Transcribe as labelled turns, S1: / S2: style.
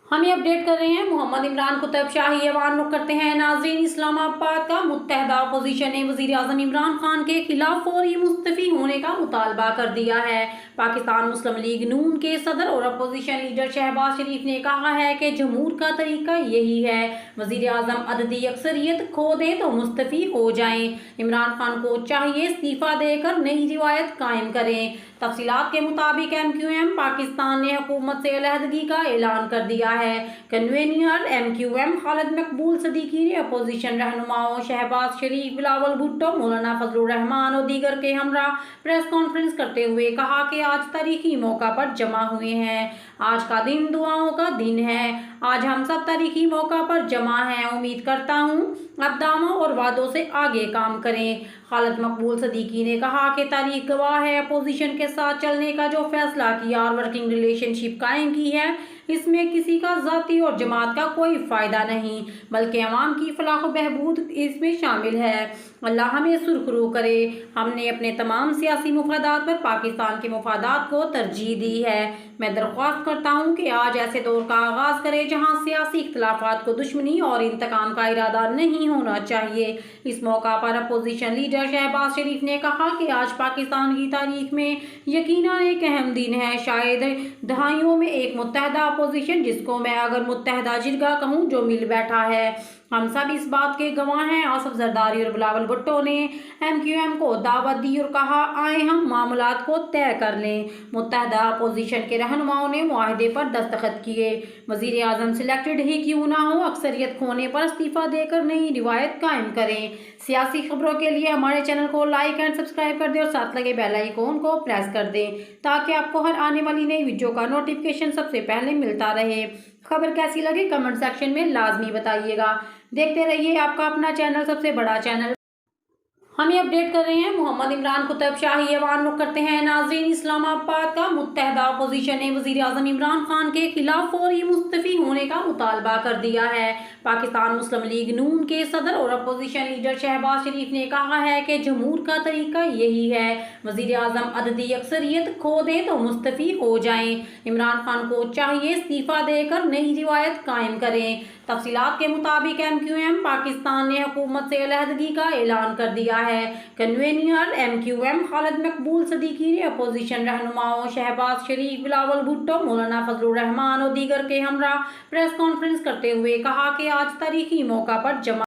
S1: हम ये अपडेट कर रहे हैं मोहम्मद इमरान कुतुब शाही ऐवान रुख करते हैं। नाज़रीन, इस्लामाबाद का मुत्तहदा अपोजिशन ने वज़ीर आज़म इमरान खान के खिलाफ फौरी मुस्तफ़ी होने का मुतालबा कर दिया है। पाकिस्तान मुस्लिम लीग नून के सदर और अपोजिशन लीडर शहबाज शरीफ ने कहा है कि जमहूर का तरीका यही है, वज़ीर आज़म अददी अक्सरियत खो दे तो मुस्तफ़ी हो जाएं। इमरान खान को चाहिए इस्तीफ़ा देकर नई रिवायत कायम करें। तफसीलात के मुताबिक MQM पाकिस्तान ने हुकूमत से अलहदगी का ऐलान कर दिया है। कन्वेनियर MQM खालिद मकबूल सदीकी ने अपोजिशन रहनुमाओं शहबाज शरीफ, बिलावल भुट्टो, मौलाना फजलुर रहमान और दीगर के हमरा प्रेस कॉन्फ्रेंस करते हुए कहा कि आज तारीखी मौका पर जमा हुए हैं। आज का दिन दुआओं का दिन है। आज हम सब तारीखी मौका पर जमा हैं। उम्मीद करता हूँ अब दावों और वादों से आगे काम करें। खालिद मकबूल सदीकी ने कहा कि तारीख गवाह है, अपोजिशन के साथ चलने का जो फैसला किया और वर्किंग रिलेशनशिप कायम की है, इसमें किसी का ज़ाती और जमात का कोई फ़ायदा नहीं, बल्कि अवाम की फलाह बहबूद इसमें शामिल है। अल्लाह हमें सुरखरू करे। हमने अपने तमाम सियासी मुफादात पर पाकिस्तान के मुफादात को तरजीह दी है। मैं दरख्वास्त करता हूँ कि आज ऐसे दौर का आगाज़ करें जहाँ सियासी इख्तलाफात को दुश्मनी और इंतकाम का इरादा नहीं होना चाहिए। इस मौका पर अपोजिशन लीडर शहबाज शरीफ ने कहा कि आज पाकिस्तान की तारीख में यकीनन एक अहम दिन है, शायद दहाइयों में एक मुत्तहदा अपोजिशन, जिसको मैं अगर मुत्तहदा जिरगा कहूँ, जो मिल बैठा है। हम सब इस बात के गवाह हैं। आसफ जरदारी और बिलावल भुट्टो ने MQM को दावत दी और कहा, आए हम मामलात को तय कर लें। मुत्तहदा अपोजिशन के रहनुमाओं ने मुआहदे पर दस्तखत किए। वज़ीर आज़म सिलेक्टेड ही क्यों ना हो, अक्सरियत खोने पर इस्तीफ़ा देकर नई रिवायत कायम करें। सियासी खबरों के लिए हमारे चैनल को लाइक एंड सब्सक्राइब कर दें और साथ लगे बेल आइकॉन को प्रेस कर दें, ताकि आपको हर आने वाली नई वीडियो का नोटिफिकेशन सबसे पहले मिलता रहे। खबर कैसी लगी कमेंट सेक्शन में लाजमी बताइएगा। देखते रहिए आपका अपना चैनल, सबसे बड़ा चैनल। हम ये अपडेट कर रहे हैं मोहम्मद इमरान कुतुब शाही ऐवान रुख करते हैं। नाज़रीन, इस्लामाबाद का मुत्तहदा अपोजिशन ने वज़ीर आज़म इमरान खान के खिलाफ फौरी मुस्तफ़ी होने का मुतालबा कर दिया है। पाकिस्तान मुस्लिम लीग नून के सदर और अपोजिशन लीडर शहबाज शरीफ ने कहा है कि जमहूर का तरीका यही है, वज़ीर आज़म अददी अक्सरियत खो दे तो मुस्तफ़ी हो जाएं। इमरान खान को चाहिए इस्तीफ़ा देकर नई रिवायत कायम करें। तफसीलात के मुताबिक MQM पाकिस्तान ने हुकूमत से अलहदगी का ऐलान कर दिया है। कन्वेनियर MQM खालिद मकबूल सदीकी ने अपोजिशन रहनुमाओं शहबाज शरीफ, बिलावल भुट्टो, मौलाना फजलुर रहमान और दीगर के हमरा प्रेस कॉन्फ्रेंस करते हुए कहा कि आज तारीखी मौका पर जमा